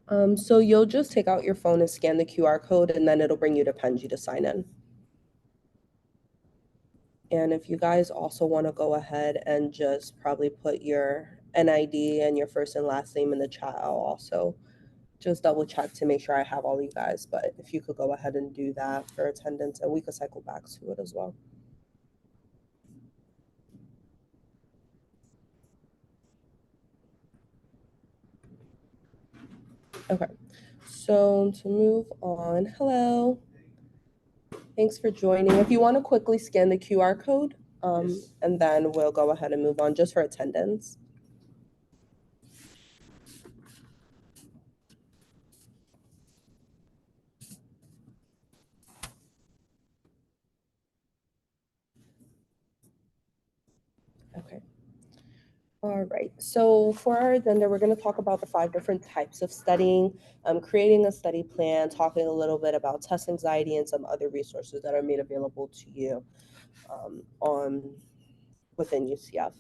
So you'll just take out your phone and scan the QR code, and then it'll bring you to Penji to sign in. And if you guys also want to go ahead and just probably put your NID and your first and last name in the chat, I'll also just double check to make sure I have all you guys. But if you could go ahead and do that for attendance, and we could cycle back to it as well. Okay, so to move on, hello. Thanks for joining. If you want to quickly scan the QR code, and then we'll go ahead and move on just for attendance. Okay. All right. So for our agenda, we're going to talk about the 5 different types of studying, creating a study plan, talking a little bit about test anxiety and some other resources that are made available to you on within UCF.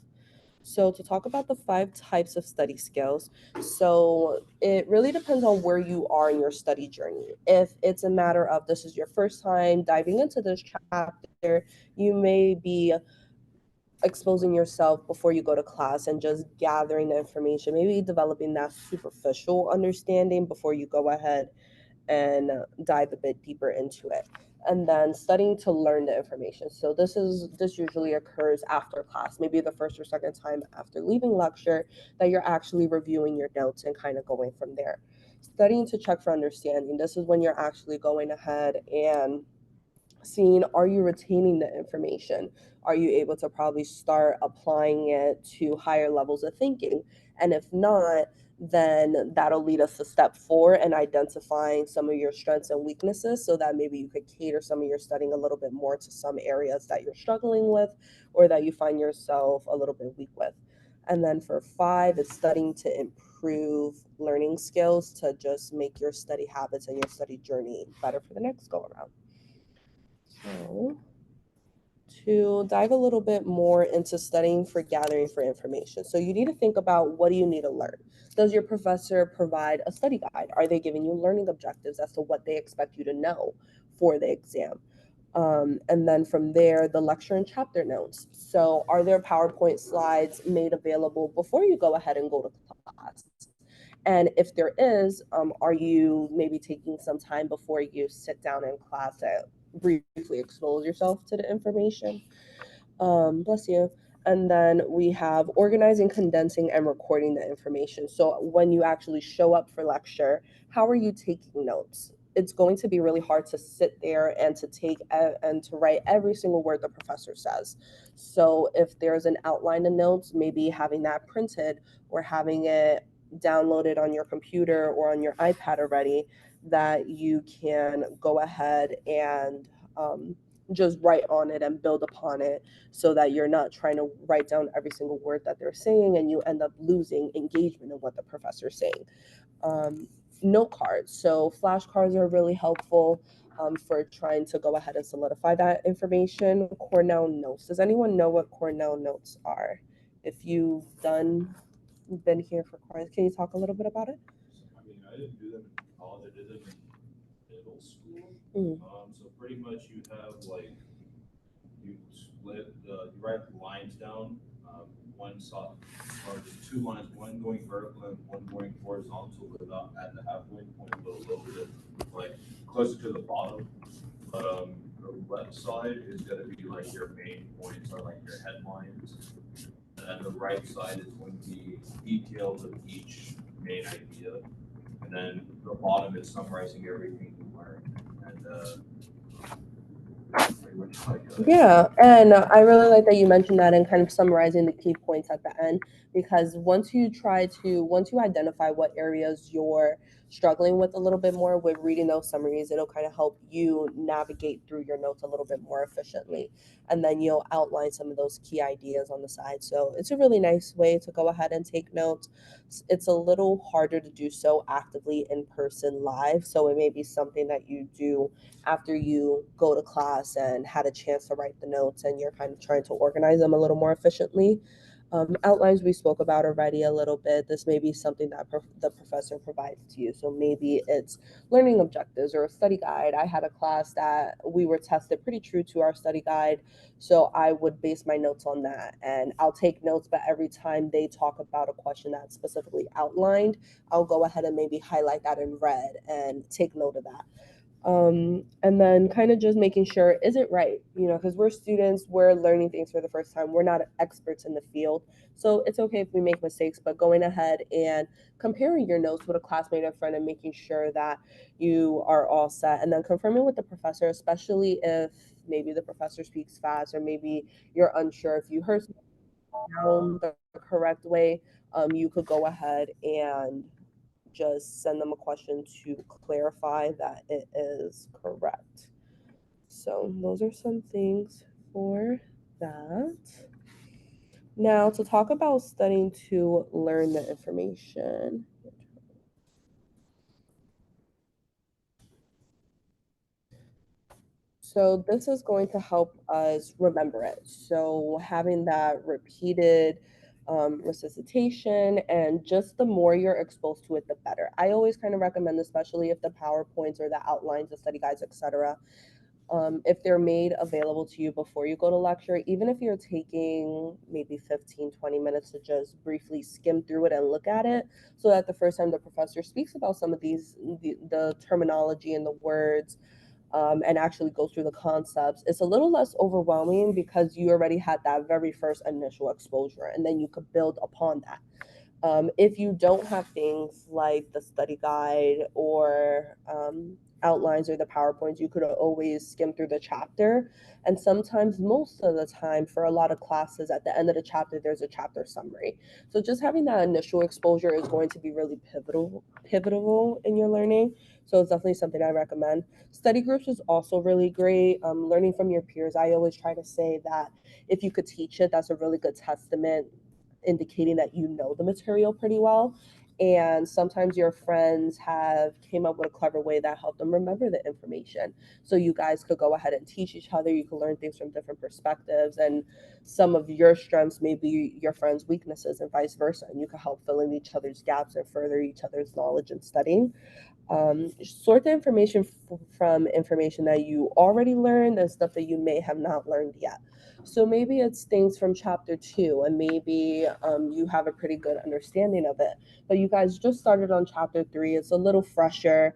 So to talk about the 5 types of study skills, so it really depends on where you are in your study journey. If it's a matter of this is your first time diving into this chapter, you may be exposing yourself before you go to class and just gathering the information, maybe developing that superficial understanding before you go ahead and dive a bit deeper into it, and then studying to learn the information. So this usually occurs after class, maybe the first or second time after leaving lecture, that you're actually reviewing your notes and kind of going from there. Studying to check for understanding, this is when you're actually going ahead and seeing, are you retaining the information? Are you able to probably start applying it to higher levels of thinking? And if not, then that'll lead us to step 4 and identifying some of your strengths and weaknesses, so that maybe you could cater some of your studying a little bit more to some areas that you're struggling with or that you find yourself a little bit weak with. And then for 5, it's studying to improve learning skills to just make your study habits and your study journey better for the next go around. So, to dive a little bit more into studying for gathering for information. So, you need to think about, what do you need to learn? Does your professor provide a study guide? Are they giving you learning objectives as to what they expect you to know for the exam? And then from there, the lecture and chapter notes. So, are there PowerPoint slides made available before you go ahead and go to class? And if there is, are you maybe taking some time before you sit down in class to briefly expose yourself to the information? Bless you. And then we have organizing, condensing, and recording the information. So when you actually show up for lecture, how are you taking notes? It's going to be really hard to sit there and to take and to write every single word the professor says. So if there's an outline of notes, maybe having that printed or having it downloaded on your computer or on your iPad already, that you can go ahead and just write on it and build upon it, so that you're not trying to write down every single word that they're saying and you end up losing engagement in what the professor's saying. Note cards. So flashcards are really helpful for trying to go ahead and solidify that information. Cornell notes. Does anyone know what Cornell notes are? If you've been here for Cornell, can you talk a little bit about it? I mean, I didn't do them in college. I did them in middle school. So pretty much you have like, you split you write the lines down. One side, or the 2 lines, one going vertical and one going horizontal, without at the halfway point a little bit like closer to the bottom. But the left side is going to be like your main points, or like your headlines, and the right side is going to be details of each main idea, and then the bottom is summarizing everything you learned. And pretty much like Yeah, and I really like that you mentioned that and kind of summarizing the key points at the end, because once you identify what areas you're struggling with a little bit more with reading those summaries, it'll kind of help you navigate through your notes a little bit more efficiently. And then you'll outline some of those key ideas on the side. So it's a really nice way to go ahead and take notes. It's a little harder to do so actively in person live. So it may be something that you do after you go to class and had a chance to write the notes and you're kind of trying to organize them a little more efficiently. Outlines we spoke about already a little bit. This may be something that the professor provides to you. So maybe it's learning objectives or a study guide. I had a class that we were tested pretty true to our study guide. So I would base my notes on that. And I'll take notes, but every time they talk about a question that's specifically outlined, I'll go ahead and maybe highlight that in red and take note of that. And then kind of just making sure, is it right? You know, because we're students, we're learning things for the first time, we're not experts in the field. So it's okay if we make mistakes, but going ahead and comparing your notes with a classmate or friend and making sure that you are all set, and then confirming with the professor, especially if maybe the professor speaks fast or maybe you're unsure if you heard something down the correct way. You could go ahead and just send them a question to clarify that it is correct. So those are some things for that. Now to talk about studying to learn the information. So this is going to help us remember it. So having that repeated resuscitation, and just the more you're exposed to it, the better. I always kind of recommend, especially if the PowerPoints or the outlines, the study guides, etc., if they're made available to you before you go to lecture, even if you're taking maybe 15, 20 minutes to just briefly skim through it and look at it, so that the first time the professor speaks about some of these, the terminology and the words, and actually go through the concepts, it's a little less overwhelming because you already had that very first initial exposure, and then you could build upon that. If you don't have things like the study guide or outlines or the PowerPoints, you could always skim through the chapter. And sometimes, most of the time, for a lot of classes, at the end of the chapter, there's a chapter summary. So just having that initial exposure is going to be really pivotal in your learning. So it's definitely something I recommend. Study groups is also really great. Learning from your peers. I always try to say that if you could teach it, that's a really good testament indicating that you know the material pretty well. And sometimes your friends have came up with a clever way that helped them remember the information, so you guys could go ahead and teach each other. You could learn things from different perspectives, and some of your strengths may be your friends' weaknesses and vice versa, and you could help fill in each other's gaps and further each other's knowledge and studying. Sort the information from information that you already learned and stuff that you may have not learned yet. So maybe it's things from chapter 2, and maybe you have a pretty good understanding of it, but you guys just started on chapter 3. It's a little fresher.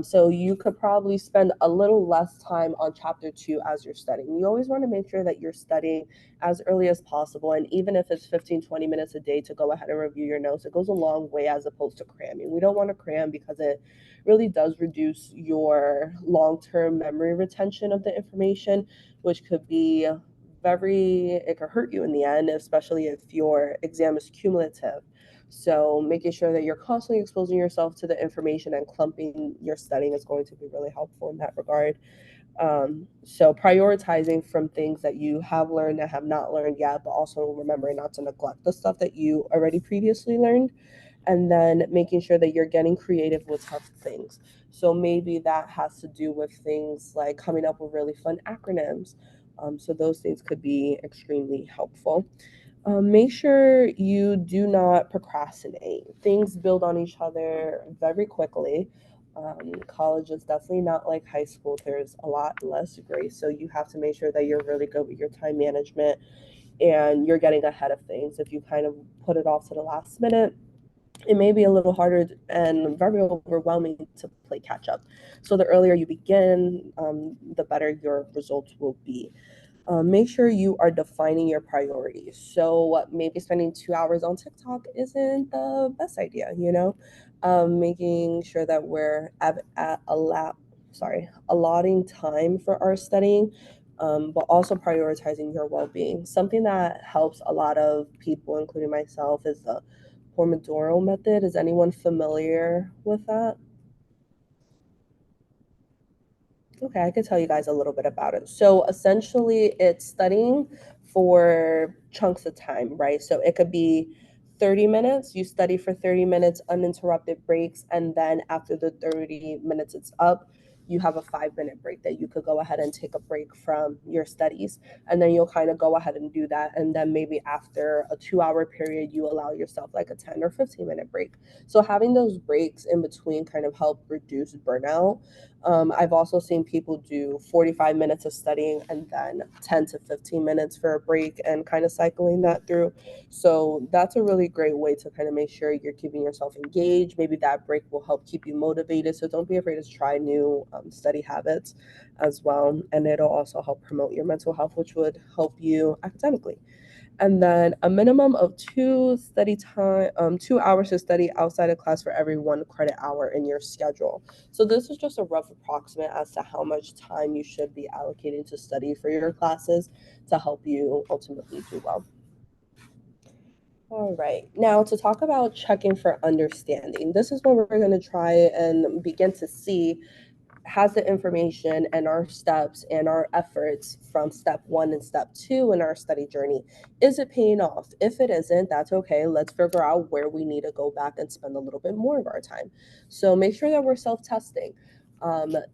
So you could probably spend a little less time on chapter 2 as you're studying. You always want to make sure that you're studying as early as possible. And even if it's 15, 20 minutes a day to go ahead and review your notes, it goes a long way as opposed to cramming. We don't want to cram because it really does reduce your long-term memory retention of the information, which could be it could hurt you in the end, especially if your exam is cumulative. So making sure that you're constantly exposing yourself to the information and clumping your studying is going to be really helpful in that regard. So prioritizing from things that you have learned and have not learned yet, but also remembering not to neglect the stuff that you already previously learned, and then making sure that you're getting creative with tough things. So maybe that has to do with things like coming up with really fun acronyms. So those things could be extremely helpful. Make sure you do not procrastinate. Things build on each other very quickly. College is definitely not like high school. There's a lot less grace. So you have to make sure that you're really good with your time management and you're getting ahead of things. If you kind of put it off to the last minute, it may be a little harder and very overwhelming to play catch up. So the earlier you begin, the better your results will be. Make sure you are defining your priorities. So maybe spending 2 hours on TikTok isn't the best idea, you know? Making sure that we're allotting time for our studying, but also prioritizing your well-being. Something that helps a lot of people, including myself, is the Pomodoro method. Is anyone familiar with that? Okay, I could tell you guys a little bit about it. So essentially, it's studying for chunks of time, right? So it could be 30 minutes, you study for 30 minutes, uninterrupted breaks, and then after the 30 minutes it's up, you have a 5-minute break that you could go ahead and take a break from your studies. And then you'll kind of go ahead and do that. And then maybe after a 2-hour period, you allow yourself like a 10 or 15-minute break. So having those breaks in between kind of help reduce burnout. I've also seen people do 45 minutes of studying and then 10 to 15 minutes for a break and kind of cycling that through. So that's a really great way to kind of make sure you're keeping yourself engaged. Maybe that break will help keep you motivated. So don't be afraid to try new study habits as well. And it'll also help promote your mental health, which would help you academically. And then a minimum of 2 hours to study outside of class for every 1 credit hour in your schedule. So this is just a rough approximate as to how much time you should be allocating to study for your classes to help you ultimately do well. All right, now to talk about checking for understanding. This is when we're going to try and begin to see, has the information and our steps and our efforts from step 1 and step 2 in our study journey, is it paying off? If it isn't, that's okay. Let's figure out where we need to go back and spend a little bit more of our time. So make sure that we're self-testing.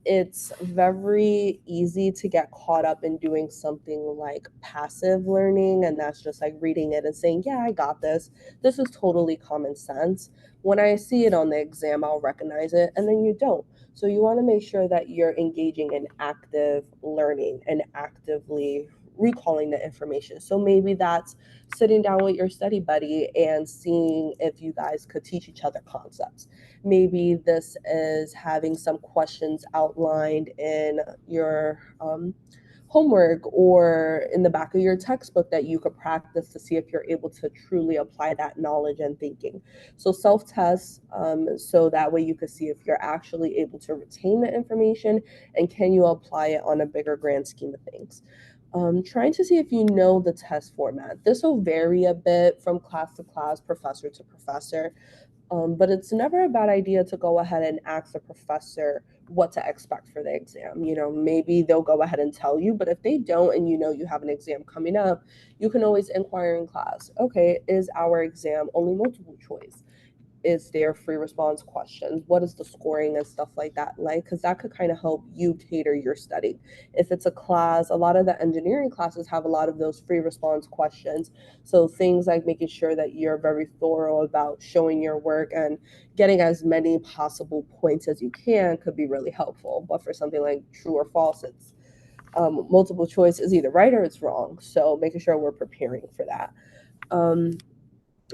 It's very easy to get caught up in doing something like passive learning, and that's just like reading it and saying, yeah, I got this. This is totally common sense. When I see it on the exam, I'll recognize it, and then you don't. So you want to make sure that you're engaging in active learning and actively recalling the information. So maybe that's sitting down with your study buddy and seeing if you guys could teach each other concepts. Maybe this is having some questions outlined in your homework or in the back of your textbook that you could practice to see if you're able to truly apply that knowledge and thinking. So self-test, so that way you can see if you're actually able to retain the information and can you apply it on a bigger grand scheme of things. Trying to see if you know the test format. This will vary a bit from class to class, professor to professor. But it's never a bad idea to go ahead and ask the professor what to expect for the exam. You know, maybe they'll go ahead and tell you, but if they don't and you know you have an exam coming up, you can always inquire in class. Okay, is our exam only multiple choice? Is there free response questions? What is the scoring and stuff like that like? Because that could kind of help you cater your study. If it's a class, a lot of the engineering classes have a lot of those free response questions. So things like making sure that you're very thorough about showing your work and getting as many possible points as you can could be really helpful. But for something like true or false, it's multiple choice is either right or it's wrong. So making sure we're preparing for that.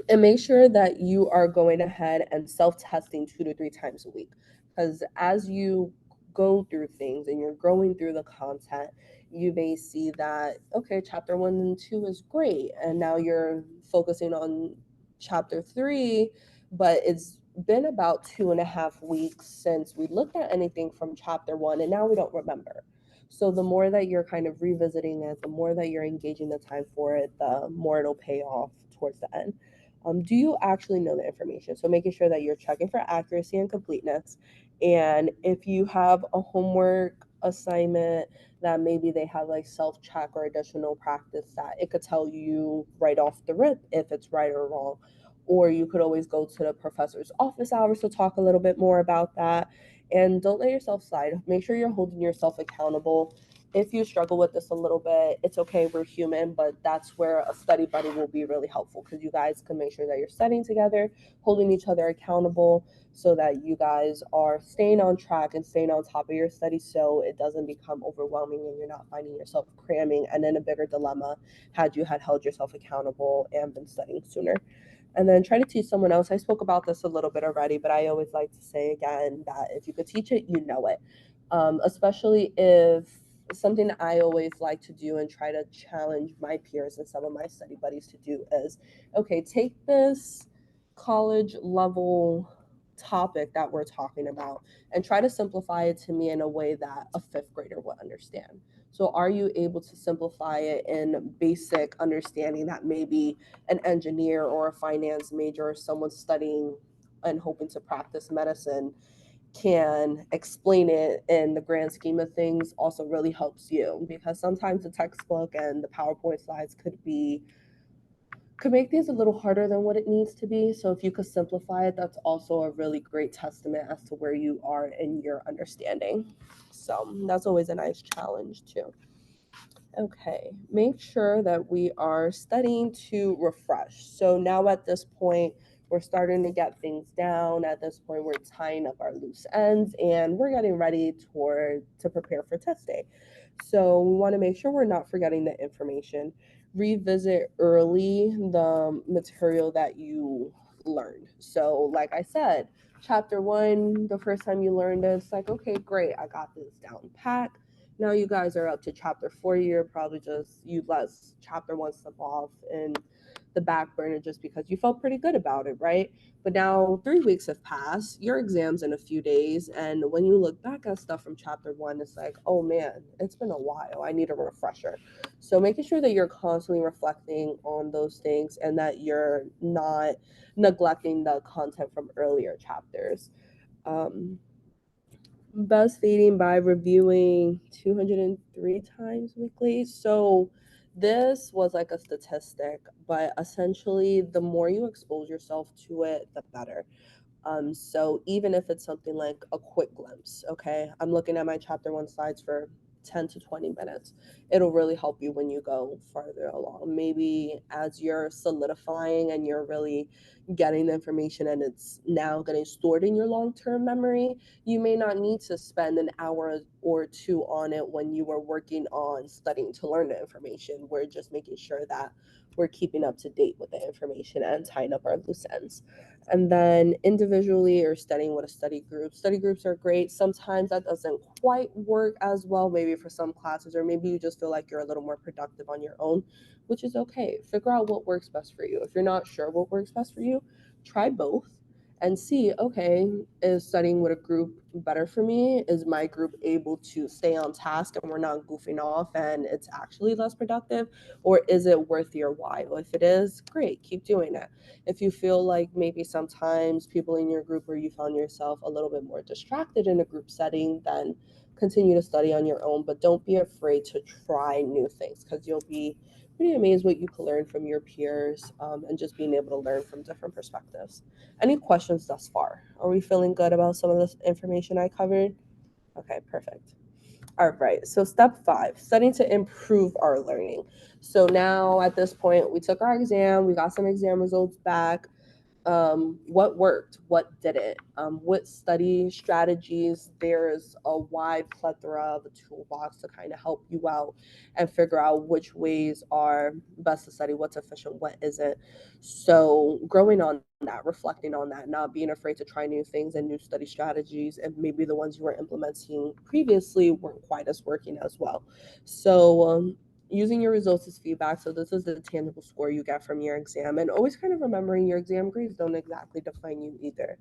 And make sure that you are going ahead and self-testing 2 to 3 times a week. Because as you go through things and you're going through the content, you may see that, okay, chapter 1 and 2 is great. And now you're focusing on chapter 3, but it's been about 2.5 weeks since we looked at anything from chapter 1, and now we don't remember. So the more that you're kind of revisiting it, the more that you're engaging the time for it, the more it'll pay off towards the end. Do you actually know the information? So making sure that you're checking for accuracy and completeness. And if you have a homework assignment that maybe they have like self-check or additional practice, that it could tell you right off the rip if it's right or wrong. Or you could always go to the professor's office hours to talk a little bit more about that. And don't let yourself slide. Make sure you're holding yourself accountable. If you struggle with this a little bit, it's okay. We're human, but that's where a study buddy will be really helpful because you guys can make sure that you're studying together, holding each other accountable so that you guys are staying on track and staying on top of your study so it doesn't become overwhelming and you're not finding yourself cramming and in a bigger dilemma had you had held yourself accountable and been studying sooner. And then try to teach someone else. I spoke about this a little bit already, but I always like to say again that if you could teach it, you know it. Especially if something that I always like to do and try to challenge my peers and some of my study buddies to do is, okay, take this college level topic that we're talking about and try to simplify it to me in a way that a fifth grader would understand. So are you able to simplify it in basic understanding that maybe an engineer or a finance major or someone studying and hoping to practice medicine can explain it in the grand scheme of things also really helps you because sometimes the textbook and the PowerPoint slides could be could make things a little harder than what it needs to be. So if you could simplify it, that's also a really great testament as to where you are in your understanding. So that's always a nice challenge too. Okay, make sure that we are studying to refresh. So now at this point, we're starting to get things down. At this point, we're tying up our loose ends and we're getting ready to prepare for test day. So we want to make sure we're not forgetting the information. Revisit early the material that you learned. So like I said, chapter one, the first time you learned it, it's like, okay, great, I got this down pat. Now you guys are up to chapter four. You're probably just you let chapter one slip off in the back burner just because you felt pretty good about it, right? But now 3 weeks have passed. Your exam's in a few days, and when you look back at stuff from chapter one, it's like, oh man, it's been a while. I need a refresher. So making sure that you're constantly reflecting on those things and that you're not neglecting the content from earlier chapters. Um, BuzzFeeding by reviewing 203 times weekly. So this was like a statistic, but essentially, the more you expose yourself to it, the better. So even if it's something like a quick glimpse, okay, I'm looking at my chapter one slides for 10 to 20 minutes. It'll really help you when you go farther along. Maybe as you're solidifying and you're really getting the information and it's now getting stored in your long term memory, you may not need to spend an hour or two on it when you were working on studying to learn the information. We're just making sure that we're keeping up to date with the information and tying up our loose ends. And then individually or studying with a study group. Study groups are great. Sometimes that doesn't quite work as well, maybe for some classes, or maybe you just feel like you're a little more productive on your own, which is okay. Figure out what works best for you. If you're not sure what works best for you, try both and see, okay, is studying with a group better for me? Is my group able to stay on task and we're not goofing off and it's actually less productive? Or is it worth your while? If it is, great, keep doing it. If you feel like maybe sometimes people in your group or you found yourself a little bit more distracted in a group setting, then continue to study on your own, but don't be afraid to try new things because you'll be pretty amazed what you can learn from your peers and just being able to learn from different perspectives. Any questions thus far? Are we feeling good about some of this information I covered? Okay, perfect. All right, so step five, studying to improve our learning. So now at this point, we took our exam, we got some exam results back. What worked, what didn't, what study strategies. There's a wide plethora of a toolbox to kind of help you out and figure out which ways are best to study, what's efficient, what isn't. So growing on that, reflecting on that, not being afraid to try new things and new study strategies, and maybe the ones you were implementing previously weren't quite as working as well. So using your results as feedback. So this is the tangible score you get from your exam, and always kind of remembering your exam grades don't exactly define you either.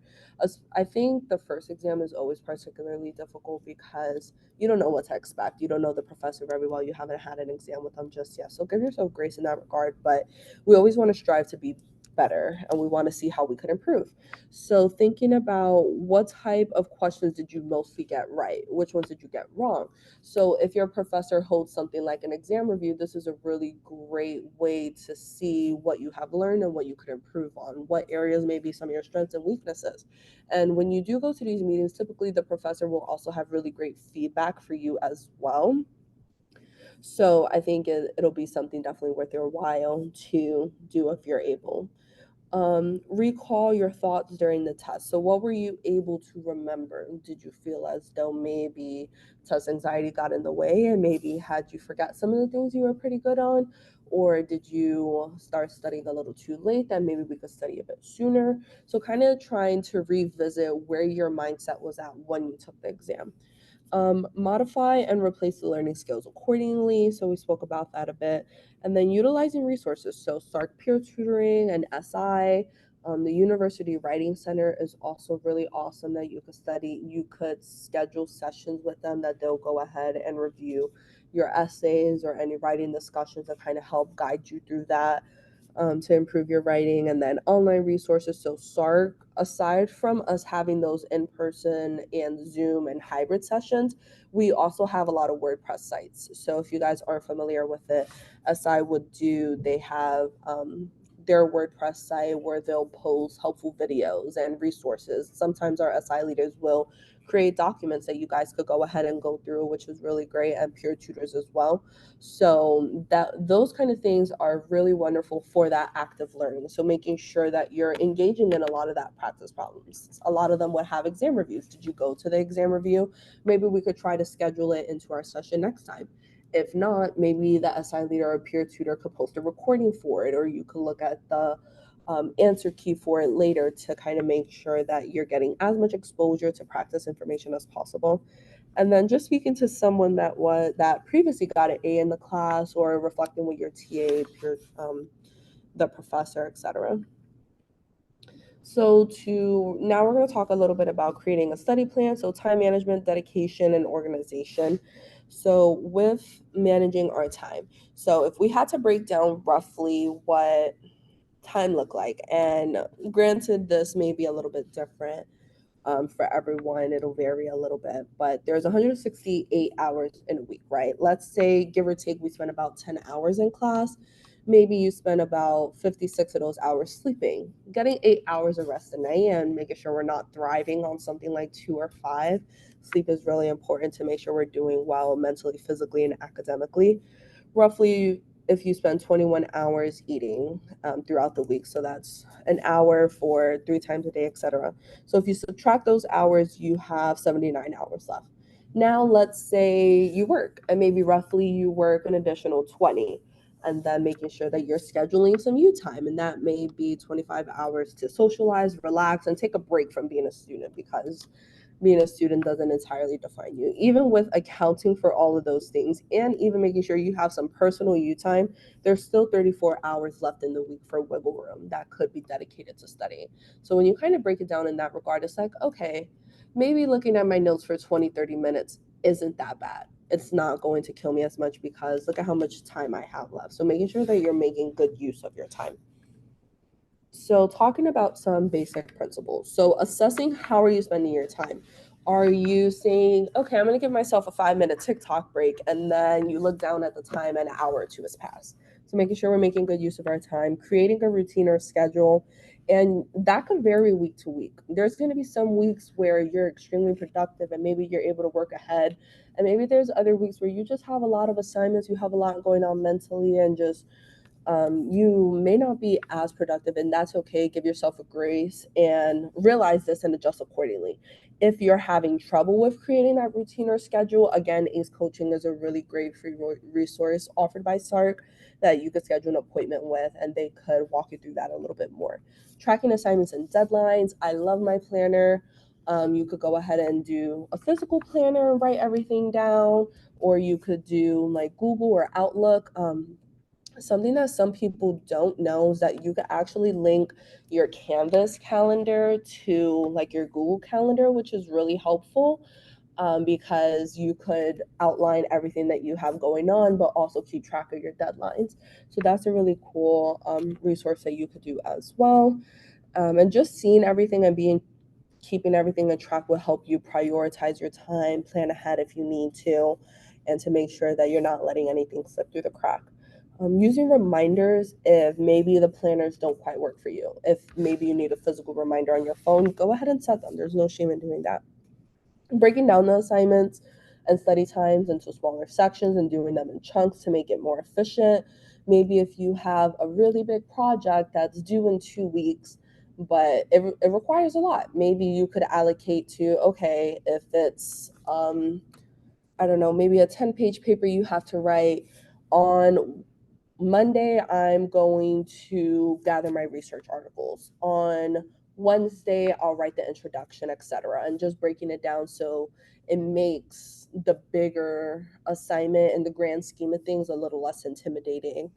I think the first exam is always particularly difficult because you don't know what to expect. You don't know the professor very well. You haven't had an exam with them just yet. So give yourself grace in that regard. But we always want to strive to be better and we want to see how we could improve. So thinking about what type of questions did you mostly get right? Which ones did you get wrong? So if your professor holds something like an exam review, this is a really great way to see what you have learned and what you could improve on, what areas may be some of your strengths and weaknesses. And when you do go to these meetings, typically the professor will also have really great feedback for you as well. So I think it'll be something definitely worth your while to do if you're able. Recall your thoughts during the test. So, what were you able to remember? Did you feel as though maybe test anxiety got in the way and maybe had you forgot some of the things you were pretty good on? Or did you start studying a little too late that maybe we could study a bit sooner? So, kind of trying to revisit where your mindset was at when you took the exam. Modify and replace the learning skills accordingly. So we spoke about that a bit. And then utilizing resources. So SARC peer tutoring and SI. The University Writing Center is also really awesome that you could study. You could schedule sessions with them that they'll go ahead and review your essays or any writing discussions that kind of help guide you through that to improve your writing, and then online resources. So SARC, aside from us having those in person and Zoom and hybrid sessions, we also have a lot of WordPress sites. So if you guys aren't familiar with it, SI would do, they have their WordPress site where they'll post helpful videos and resources. Sometimes our SI leaders will create documents that you guys could go ahead and go through, which is really great, and peer tutors as well. So that those kind of things are really wonderful for that active learning. So making sure that you're engaging in a lot of that practice problems. A lot of them would have exam reviews. Did you go to the exam review? Maybe we could try to schedule it into our session next time. If not, maybe the SI leader or peer tutor could post a recording for it, or you could look at the answer key for it later to kind of make sure that you're getting as much exposure to practice information as possible. And then just speaking to someone that previously got an A in the class, or reflecting with your TA, the professor, etc. So now we're going to talk a little bit about creating a study plan. So time management, dedication, and organization. So with managing our time. So if we had to break down roughly what time looked like, and granted, this may be a little bit different for everyone. It'll vary a little bit, but there's 168 hours in a week, right? Let's say, give or take, we spend about 10 hours in class. Maybe you spend about 56 of those hours sleeping, getting 8 hours of rest a night, and making sure we're not thriving on something like 2 or 5. Sleep is really important to make sure we're doing well mentally, physically, and academically. Roughly, if you spend 21 hours eating throughout the week, so that's an hour for 3 times a day, etc. So if you subtract those hours, you have 79 hours left. Now let's say you work, and maybe roughly you work an additional 20, and then making sure that you're scheduling some you time, and that may be 25 hours to socialize, relax, and take a break from being a student, because being a student doesn't entirely define you. Even with accounting for all of those things, and even making sure you have some personal you time, there's still 34 hours left in the week for wiggle room that could be dedicated to studying. So when you kind of break it down in that regard, it's like, okay, maybe looking at my notes for 20, 30 minutes isn't that bad. It's not going to kill me as much, because look at how much time I have left. So making sure that you're making good use of your time. So talking about some basic principles. So assessing, how are you spending your time? Are you saying, okay, I'm going to give myself a 5-minute TikTok break, and then you look down at the time and an hour or two has passed? So making sure we're making good use of our time, creating a routine or schedule, and that could vary week to week. There's going to be some weeks where you're extremely productive and maybe you're able to work ahead, and maybe there's other weeks where you just have a lot of assignments, you have a lot going on mentally, and just you may not be as productive, and that's okay. Give yourself a grace and realize this and adjust accordingly. If you're having trouble with creating that routine or schedule, again, ACE Coaching is a really great free resource offered by SARC that you could schedule an appointment with, and they could walk you through that a little bit more. Tracking assignments and deadlines. I love my planner. You could go ahead and do a physical planner and write everything down, or you could do like Google or Outlook. Something that some people don't know is that you could actually link your Canvas calendar to like your Google Calendar, which is really helpful, because you could outline everything that you have going on, but also keep track of your deadlines. So that's a really cool resource that you could do as well. And just seeing everything and keeping everything in track will help you prioritize your time, plan ahead if you need to, and to make sure that you're not letting anything slip through the crack. Using reminders if maybe the planners don't quite work for you. If maybe you need a physical reminder on your phone, go ahead and set them. There's no shame in doing that. Breaking down the assignments and study times into smaller sections and doing them in chunks to make it more efficient. Maybe if you have a really big project that's due in 2 weeks, but it requires a lot, maybe you could allocate to, okay, if it's, I don't know, maybe a 10-page paper you have to write on Monday, I'm going to gather my research articles. On Wednesday, I'll write the introduction, etc. And just breaking it down so it makes the bigger assignment in the grand scheme of things a little less intimidating.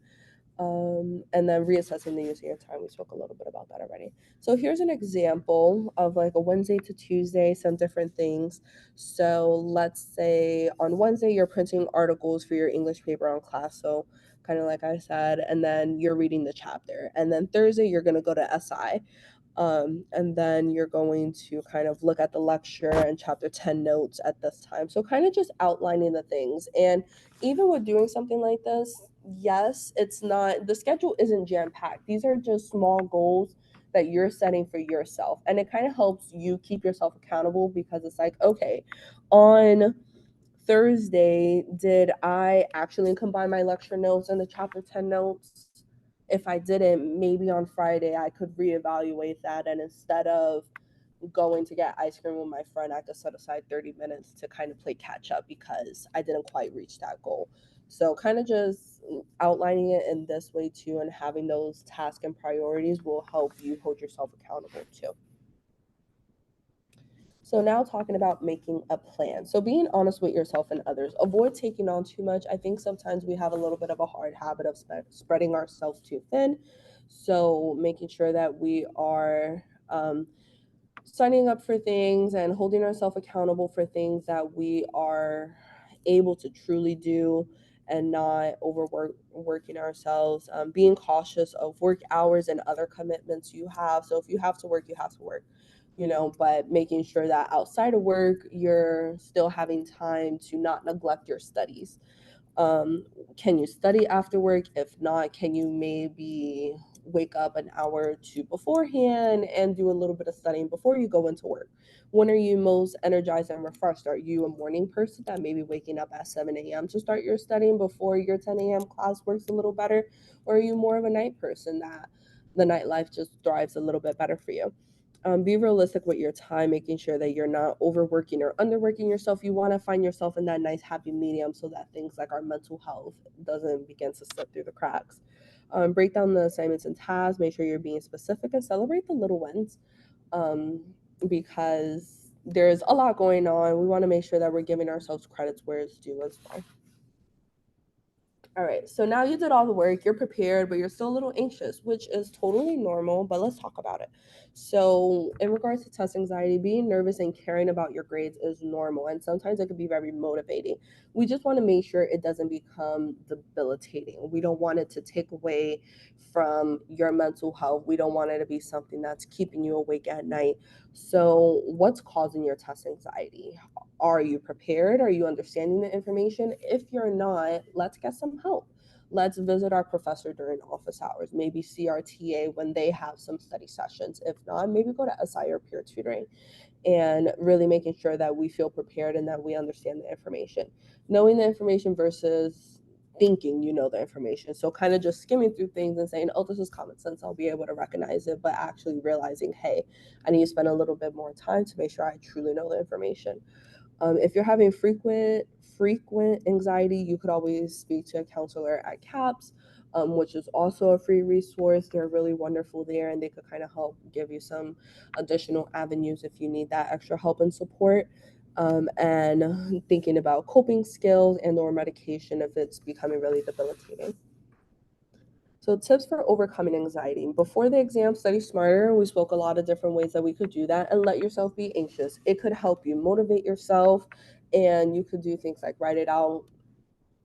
And then reassessing the use of your time. We spoke a little bit about that already. So here's an example of like a Wednesday to Tuesday, some different things. So let's say on Wednesday, you're printing articles for your English paper on class. So kind of like I said, and then you're reading the chapter. And then Thursday, you're going to go to SI. And then you're going to kind of look at the lecture and chapter 10 notes at this time. So kind of just outlining the things. And even with doing something like this, yes, it's not, the schedule isn't jam-packed. These are just small goals that you're setting for yourself. And it kind of helps you keep yourself accountable because it's like, okay, on Thursday, did I actually combine my lecture notes and the chapter 10 notes? If I didn't, maybe on Friday I could reevaluate that. And instead of going to get ice cream with my friend, I could set aside 30 minutes to kind of play catch up because I didn't quite reach that goal. So, kind of just outlining it in this way too, and having those tasks and priorities will help you hold yourself accountable too. So now talking about making a plan. So being honest with yourself and others. Avoid taking on too much. I think sometimes we have a little bit of a hard habit of spreading ourselves too thin. So making sure that we are signing up for things and holding ourselves accountable for things that we are able to truly do and not working ourselves, being cautious of work hours and other commitments you have. So if you have to work, you have to work, but making sure that outside of work you're still having time to not neglect your studies. um, can you study after work? If not, can you maybe wake up an hour or two beforehand and do a little bit of studying before you go into work? When are you most energized and refreshed? Are you a morning person that maybe waking up at 7 a.m. to start your studying before your 10 a.m. class works a little better? Or are you more of a night person that the nightlife just thrives a little bit better for you? Be realistic with your time, making sure that you're not overworking or underworking yourself. You want to find yourself in that nice happy medium so that things like our mental health doesn't begin to slip through the cracks. Break down the assignments and tasks. Make sure you're being specific and celebrate the little wins, um, because there's a lot going on. We want to make sure that we're giving ourselves credits where it's due as well. All right, so now you did all the work, you're prepared, but you're still a little anxious, which is totally normal, but let's talk about it. So, in regards to test anxiety, being nervous and caring about your grades is normal, and sometimes it can be very motivating. We just want to make sure it doesn't become debilitating. We don't want it to take away from your mental health. We don't want it to be something that's keeping you awake at night. So, what's causing your test anxiety? Are you prepared? Are you understanding the information? If you're not, let's get some help. Let's visit our professor during office hours, maybe see our TA when they have some study sessions. If not, maybe go to SI or peer tutoring, and really making sure that we feel prepared and that we understand the information. Knowing the information versus thinking you know the information. So kind of just skimming through things and saying, oh, this is common sense, I'll be able to recognize it, but actually realizing, hey, I need to spend a little bit more time to make sure I truly know the information. If you're having frequent anxiety, you could always speak to a counselor at CAPS, which is also a free resource. They're really wonderful there, and they could kind of help give you some additional avenues if you need that extra help and support. And thinking about coping skills and or medication if it's becoming really debilitating. So, tips for overcoming anxiety. Before the exam, study smarter. We spoke a lot of different ways that we could do that, and let yourself be anxious. It could help you motivate yourself, and you could do things like write it out,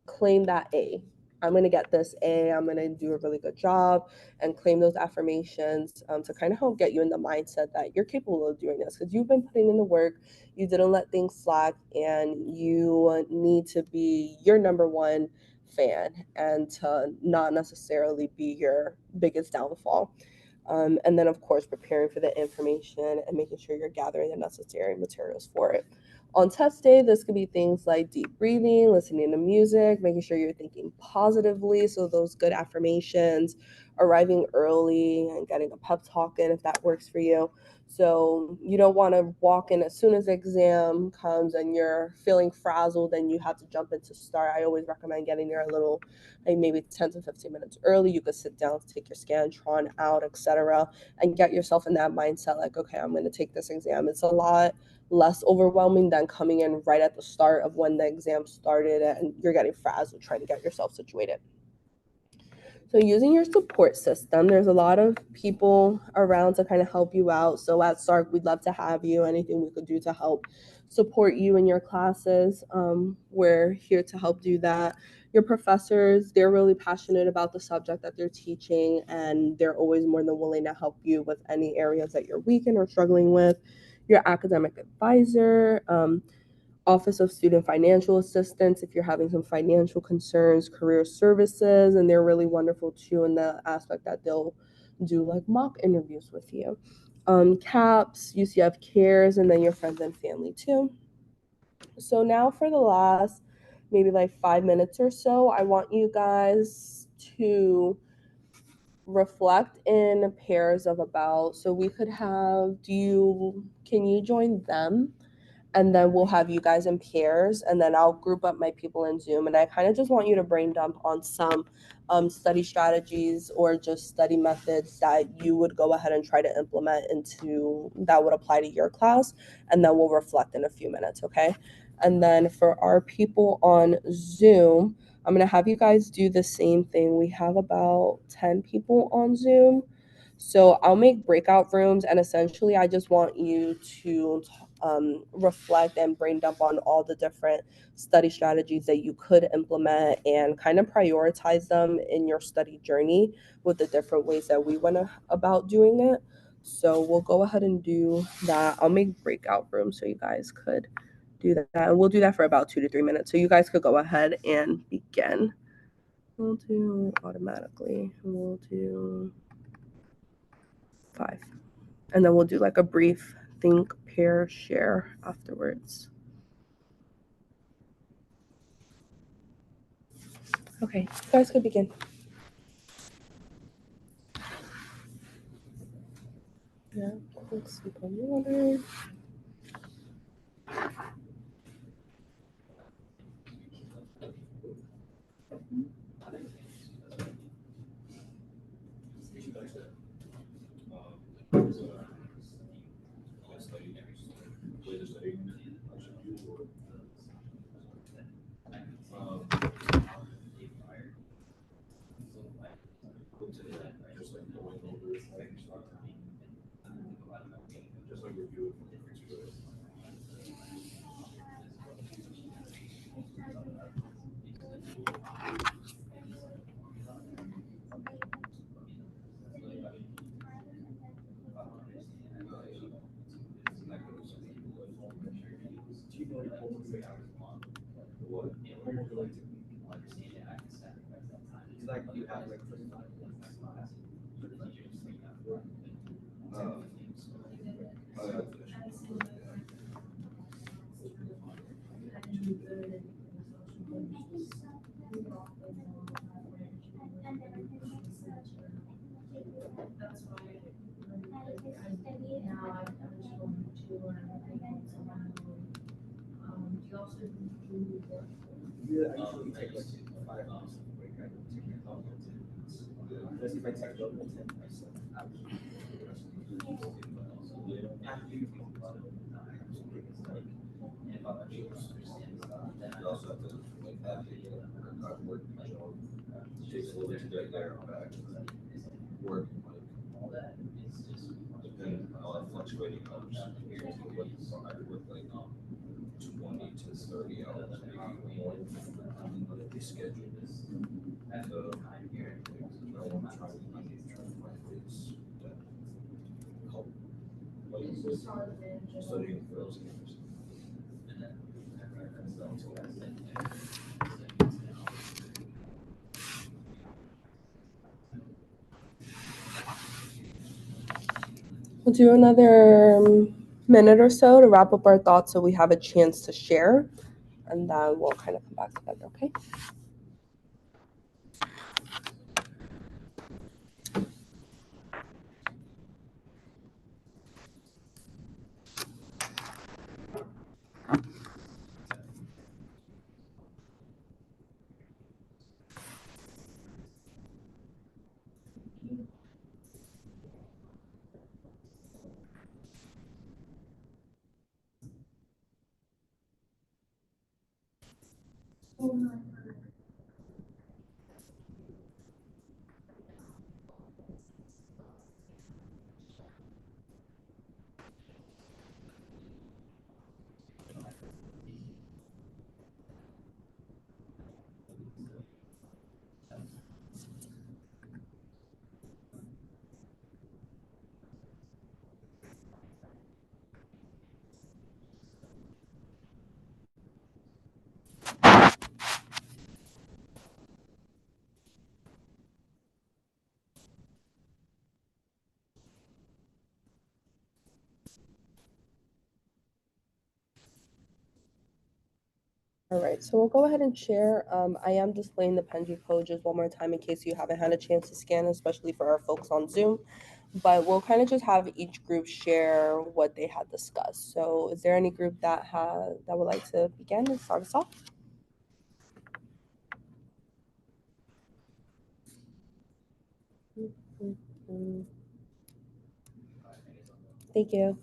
claim that A. I'm going to get this A. I'm going to do a really good job, and claim those affirmations, to kind of help get you in the mindset that you're capable of doing this because you've been putting in the work. You didn't let things slack, and you need to be your number one fan and to not necessarily be your biggest downfall. And then, of course, preparing for the information and making sure you're gathering the necessary materials for it. On test day, this could be things like deep breathing, listening to music, making sure you're thinking positively. So, those good affirmations, arriving early and getting a pep talk in if that works for you. So, you don't want to walk in as soon as the exam comes and you're feeling frazzled and you have to jump into start. I always recommend getting there a little, like maybe 10 to 15 minutes early. You could sit down, take your Scantron out, etc., and get yourself in that mindset like, okay, I'm going to take this exam. It's a lot less overwhelming than coming in right at the start of when the exam started and you're getting frazzled trying to get yourself situated. So using your support system, there's a lot of people around to kind of help you out. So at SARC, we'd love to have you. Anything we could do to help support you in your classes, we're here to help do that. Your professors, they're really passionate about the subject that they're teaching, and they're always more than willing to help you with any areas that you're weak in or struggling with. Your academic advisor, Office of Student Financial Assistance if you're having some financial concerns, career services, and they're really wonderful too in the aspect that they'll do like mock interviews with you. CAPS, UCF Cares, and then your friends and family too. So now for the last maybe like 5 minutes or so, I want you guys to reflect in pairs of about, so we could have, can you join them? And then we'll have you guys in pairs, and then I'll group up my people in Zoom. And I kind of just want you to brain dump on some study strategies or just study methods that you would go ahead and try to implement into that would apply to your class. And then we'll reflect in a few minutes, okay? And then for our people on Zoom, I'm going to have you guys do the same thing. We have about 10 people on Zoom. So I'll make breakout rooms, and essentially I just want you to reflect and brain dump on all the different study strategies that you could implement and kind of prioritize them in your study journey with the different ways that we went about doing it. So we'll go ahead and do that. I'll make breakout rooms so you guys could do that. And we'll do that for about 2 to 3 minutes. So you guys could go ahead and begin. We'll do automatically. We'll do 5. And then we'll do like a brief think, pair, share afterwards. Okay, you guys could begin. Yeah, quick sip of water. We'll do another minute or so to wrap up our thoughts so we have a chance to share, and then we'll kind of come back together, okay? All right, so we'll go ahead and share. I am displaying the Penji code just one more time in case you haven't had a chance to scan, especially for our folks on Zoom. But we'll kind of just have each group share what they had discussed. So is there any group that would like to begin and start us off? Thank you.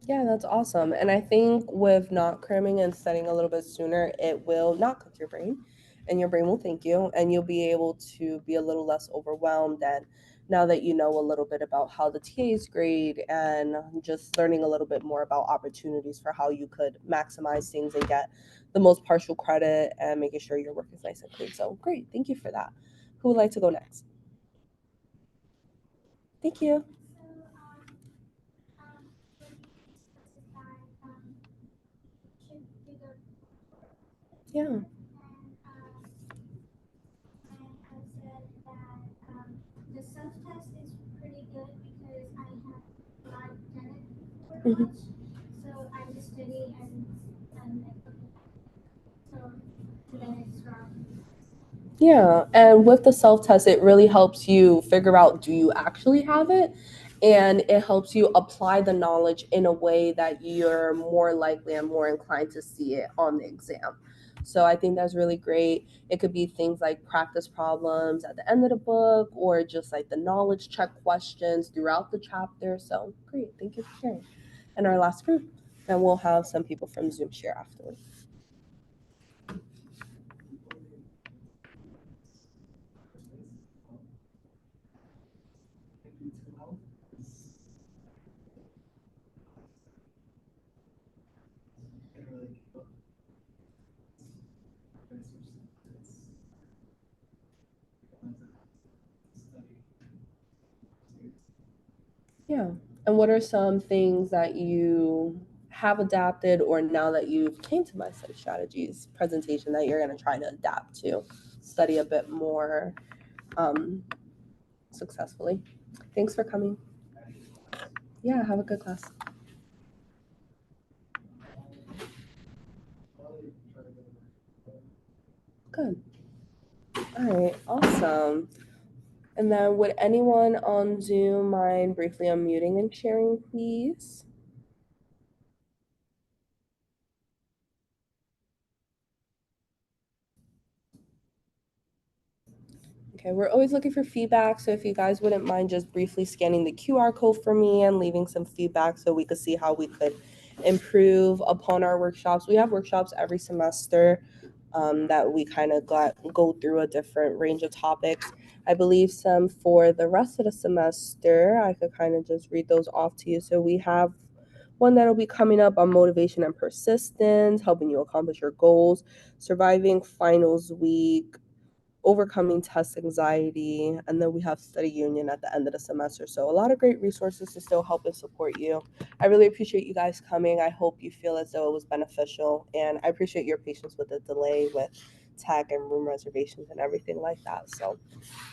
Yeah, that's awesome. And I think with not cramming and studying a little bit sooner, it will not cook your brain and your brain will thank you and you'll be able to be a little less overwhelmed. And now that you know a little bit about how the TAs grade and just learning a little bit more about opportunities for how you could maximize things and get the most partial credit and making sure your work is nice and clean. So great. Thank you for that. Who would like to go next? Thank you. Yeah. Mhm. Yeah, and with the self-test, it really helps you figure out, do you actually have it? And it helps you apply the knowledge in a way that you're more likely and more inclined to see it on the exam. So I think that's really great. It could be things like practice problems at the end of the book or just like the knowledge check questions throughout the chapter. So great, thank you for sharing. And our last group, and we'll have some people from Zoom share afterwards. Yeah. And what are some things that you have adapted or now that you've came to My Study Strategies presentation that you're going to try to adapt to study a bit more successfully? Thanks for coming. Yeah, have a good class. Good. All right, awesome. And then would anyone on Zoom mind briefly unmuting and sharing, please? Okay, we're always looking for feedback. So if you guys wouldn't mind just briefly scanning the QR code for me and leaving some feedback so we could see how we could improve upon our workshops. We have workshops every semester that we kind of go through a different range of topics. I believe some for the rest of the semester. I could kind of just read those off to you. So we have one that'll be coming up on motivation and persistence, helping you accomplish your goals, surviving finals week, overcoming test anxiety, and then we have study union at the end of the semester. So a lot of great resources to still help and support you. I really appreciate you guys coming. I hope you feel as though it was beneficial, and I appreciate your patience with the delay with tech and room reservations and everything like that. So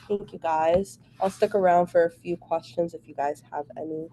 thank you guys. I'll stick around for a few questions if you guys have any.